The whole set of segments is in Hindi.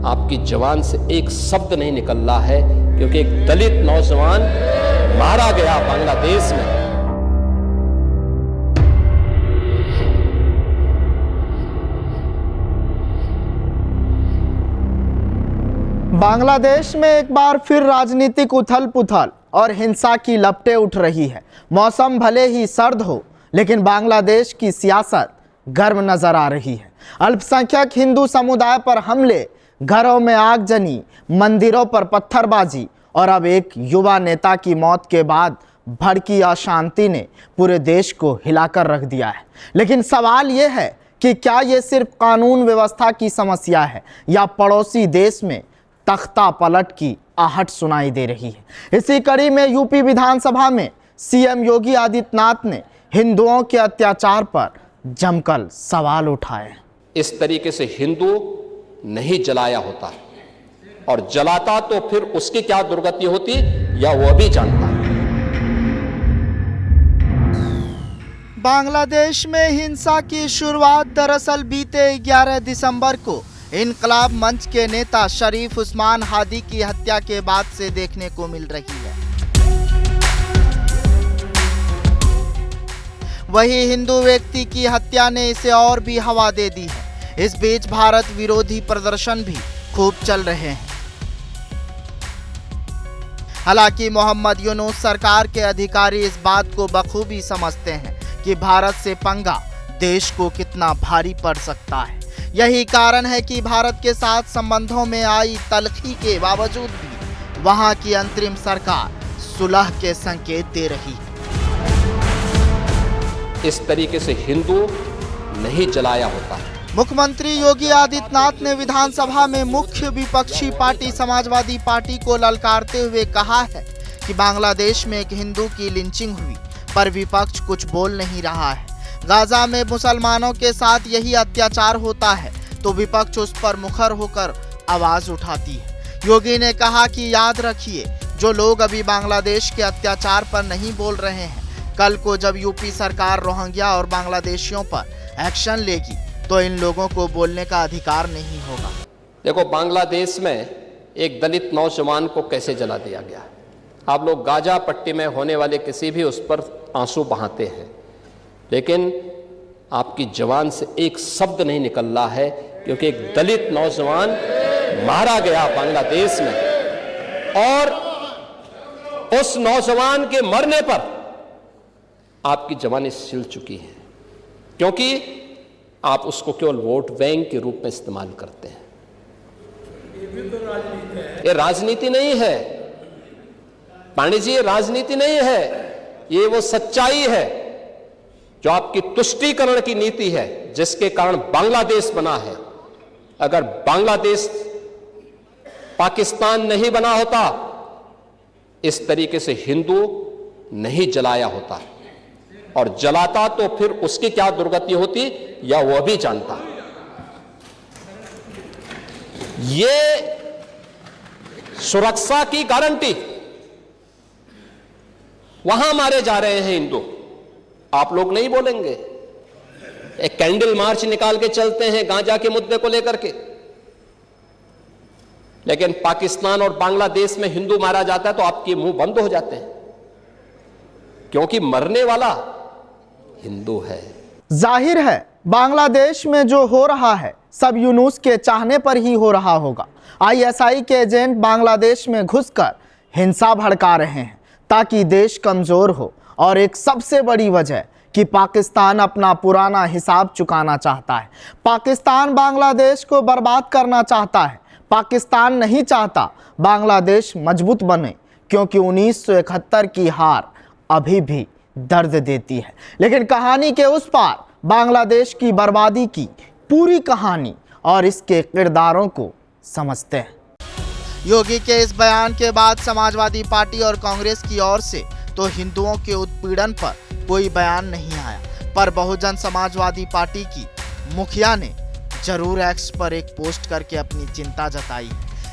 आपकी जवान से एक शब्द नहीं निकल रहा है, क्योंकि एक दलित नौजवान मारा गया बांग्लादेश में। बांग्लादेश में एक बार फिर राजनीतिक उथल पुथल और हिंसा की लपटें उठ रही है। मौसम भले ही सर्द हो, लेकिन बांग्लादेश की सियासत गर्म नजर आ रही है। अल्पसंख्यक हिंदू समुदाय पर हमले, घरों में आगजनी, मंदिरों पर पत्थरबाजी और अब एक युवा नेता की मौत के बाद भड़की अशांति ने पूरे देश को हिलाकर रख दिया है। लेकिन सवाल यह है कि क्या ये सिर्फ कानून व्यवस्था की समस्या है या पड़ोसी देश में तख्ता पलट की आहट सुनाई दे रही है। इसी कड़ी में यूपी विधानसभा में सीएम योगी आदित्यनाथ ने हिंदुओं के अत्याचार पर जमकर सवाल उठाए। इस तरीके से हिंदू नहीं जलाया होता, और जलाता तो फिर उसकी क्या दुर्गति होती या वह भी जानता। बांग्लादेश में हिंसा की शुरुआत दरअसल बीते 11 दिसंबर को इनकलाब मंच के नेता शरीफ उस्मान हादी की हत्या के बाद से देखने को मिल रही है। वही हिंदू व्यक्ति की हत्या ने इसे और भी हवा दे दी है। इस बीच भारत विरोधी प्रदर्शन भी खूब चल रहे हैं। हालांकि मोहम्मद यूनुस सरकार के अधिकारी इस बात को बखूबी समझते हैं कि भारत से पंगा देश को कितना भारी पड़ सकता है। यही कारण है कि भारत के साथ संबंधों में आई तलखी के बावजूद भी वहां की अंतरिम सरकार सुलह के संकेत दे रही है। इस तरीके से हिंदू नहीं जलाया होता। मुख्यमंत्री योगी आदित्यनाथ ने विधानसभा में मुख्य विपक्षी पार्टी समाजवादी पार्टी को ललकारते हुए कहा है कि बांग्लादेश में एक हिंदू की लिंचिंग हुई, पर विपक्ष कुछ बोल नहीं रहा है। गाजा में मुसलमानों के साथ यही अत्याचार होता है तो विपक्ष उस पर मुखर होकर आवाज उठाती है। योगी ने कहा कि याद रखिए, जो लोग अभी बांग्लादेश के अत्याचार पर नहीं बोल रहे हैं, कल को जब यूपी सरकार रोहिंग्या और बांग्लादेशियों पर एक्शन लेगी तो इन लोगों को बोलने का अधिकार नहीं होगा। देखो, बांग्लादेश में एक दलित नौजवान को कैसे जला दिया गया। आप लोग गाजा पट्टी में होने वाले किसी भी उस पर आंसू बहाते हैं, लेकिन आपकी जवान से एक शब्द नहीं निकल रहा है, क्योंकि एक दलित नौजवान मारा गया बांग्लादेश में, और उस नौजवान के मरने पर आपकी जवानी सिल चुकी है, क्योंकि आप उसको केवल वोट बैंक के रूप में इस्तेमाल करते हैं। ये राजनीति नहीं है पांडे जी, ये राजनीति नहीं है, ये वो सच्चाई है जो आपकी तुष्टीकरण की नीति है, जिसके कारण बांग्लादेश बना है। अगर बांग्लादेश पाकिस्तान नहीं बना होता, इस तरीके से हिंदू नहीं जलाया होता, और जलाता तो फिर उसकी क्या दुर्गति होती या वह भी जानता। ये सुरक्षा की गारंटी, वहां मारे जा रहे हैं हिंदू, आप लोग नहीं बोलेंगे। एक कैंडल मार्च निकाल के चलते हैं गांजा के मुद्दे को लेकर के, लेकिन पाकिस्तान और बांग्लादेश में हिंदू मारा जाता है तो आपके मुंह बंद हो जाते हैं, क्योंकि मरने वाला हिंदू है। जाहिर है बांग्लादेश में जो हो रहा है सब यूनुस के चाहने पर ही हो रहा होगा। आईएसआई के एजेंट बांग्लादेश में घुसकर हिंसा भड़का रहे हैं ताकि देश कमजोर हो, और एक सबसे बड़ी वजह कि पाकिस्तान अपना पुराना हिसाब चुकाना चाहता है। पाकिस्तान बांग्लादेश को बर्बाद करना चाहता है। पाकिस्तान नहीं चाहता बांग्लादेश मजबूत बने, क्योंकि 1971 की हार अभी भी दर्द देती है। लेकिन कहानी के उस पार बांग्लादेश की बर्बादी की पूरी कहानी और इसके किरदारों को समझते हैं। योगी के इस बयान के बाद समाजवादी पार्टी और कांग्रेस की ओर से तो हिंदुओं के उत्पीड़न पर कोई बयान नहीं आया, पर बहुजन समाजवादी पार्टी की मुखिया ने जरूर एक्स पर एक पोस्ट करके अपनी चिंता जताई।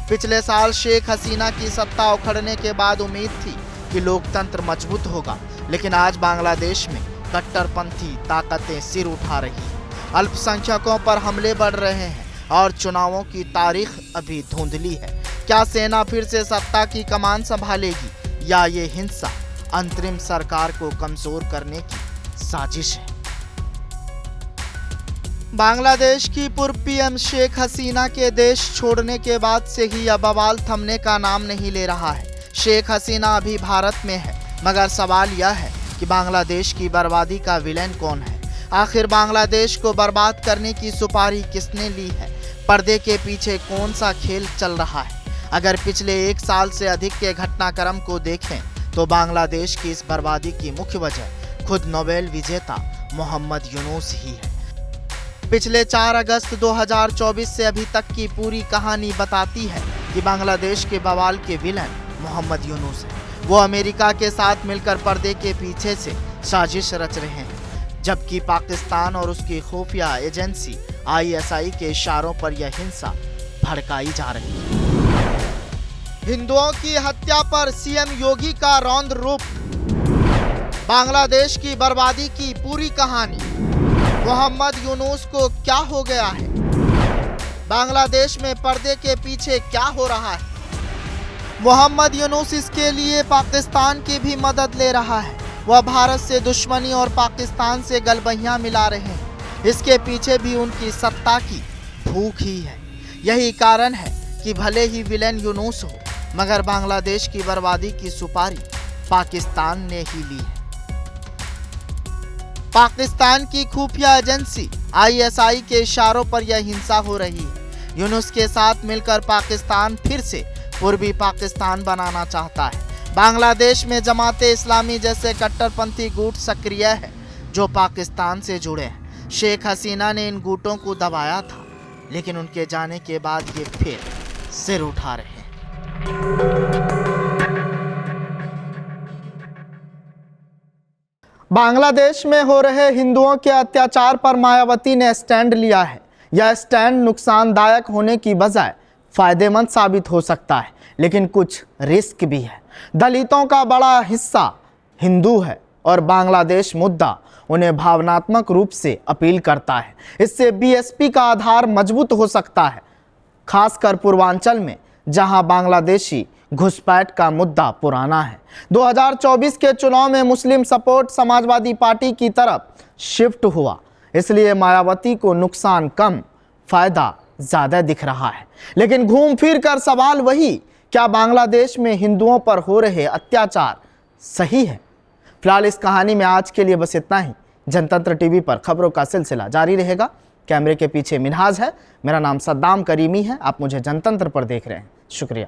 पिछले साल शेख हसीना की सत्ता उखड़ने के बाद उम्मीद थी कि लोकतंत्र मजबूत होगा, लेकिन आज बांग्लादेश में कट्टरपंथी ताकतें सिर उठा रही हैं। अल्पसंख्यकों पर हमले बढ़ रहे हैं, और चुनावों की तारीख अभी धुंधली है। क्या सेना फिर से सत्ता की कमान संभालेगी या ये हिंसा अंतरिम सरकार को कमजोर करने की साजिश है? बांग्लादेश की पूर्व पीएम शेख हसीना के देश छोड़ने के बाद से ही यह बवाल थमने का नाम नहीं ले रहा है। शेख हसीना अभी भारत में है, मगर सवाल यह है कि बांग्लादेश की बर्बादी का विलेन कौन है? आखिर बांग्लादेश को बर्बाद करने की सुपारी किसने ली है? पर्दे के पीछे कौन सा खेल चल रहा है? अगर पिछले 1 साल से अधिक के घटनाक्रम को देखें तो बांग्लादेश की इस बर्बादी की मुख्य वजह खुद नोबेल विजेता मोहम्मद यूनुस ही है। पिछले 4 अगस्त 2024 से अभी तक की पूरी कहानी बताती है कि बांग्लादेश के बवाल के विलन मोहम्मद यूनुस है। वो अमेरिका के साथ मिलकर पर्दे के पीछे से साजिश रच रहे हैं, जबकि पाकिस्तान और उसकी खुफिया एजेंसी ISI के इशारों पर यह हिंसा भड़काई जा रही है। हिंदुओं की हत्या पर सीएम योगी का रौद्र रूप, बांग्लादेश की बर्बादी की पूरी कहानी, मोहम्मद यूनुस को क्या हो गया है? बांग्लादेश में पर्दे के पीछे क्या हो रहा है? मोहम्मद यूनुस इसके लिए पाकिस्तान की भी मदद ले रहा है। वह भारत से दुश्मनी और पाकिस्तान से गलबहियां मिला रहे हैं। इसके पीछे भी उनकी सत्ता की भूख ही है। यही कारण है कि भले ही विलेन यूनुस हो, मगर बांग्लादेश की बर्बादी की सुपारी पाकिस्तान ने ही ली है। पाकिस्तान की खुफिया एजेंसी ISI के इशारों पर यह हिंसा हो रही है। यूनुस के साथ मिलकर पाकिस्तान फिर से पूर्वी पाकिस्तान बनाना चाहता है। बांग्लादेश में जमाते इस्लामी जैसे कट्टरपंथी गुट सक्रिय है जो पाकिस्तान से जुड़े हैं। शेख हसीना ने इन गुटों को दबाया था, लेकिन उनके जाने के बाद ये फिर सिर उठा रहे हैं। बांग्लादेश में हो रहे हिंदुओं के अत्याचार पर मायावती ने स्टैंड लिया है। यह स्टैंड नुकसानदायक होने की बजाय फायदेमंद साबित हो सकता है, लेकिन कुछ रिस्क भी है। दलितों का बड़ा हिस्सा हिंदू है और बांग्लादेश मुद्दा उन्हें भावनात्मक रूप से अपील करता है। इससे BSP का आधार मजबूत हो सकता है, खासकर पूर्वांचल में जहां बांग्लादेशी घुसपैठ का मुद्दा पुराना है। 2024 के चुनाव में मुस्लिम सपोर्ट समाजवादी पार्टी की तरफ शिफ्ट हुआ, इसलिए मायावती को नुकसान कम, फायदा ज्यादा दिख रहा है। लेकिन घूम फिर कर सवाल वही, क्या बांग्लादेश में हिंदुओं पर हो रहे अत्याचार सही है? फिलहाल इस कहानी में आज के लिए बस इतना ही। जनतंत्र टीवी पर खबरों का सिलसिला जारी रहेगा। कैमरे के पीछे मिनहाज है, मेरा नाम सद्दाम करीमी है। आप मुझे जनतंत्र पर देख रहे हैं। शुक्रिया।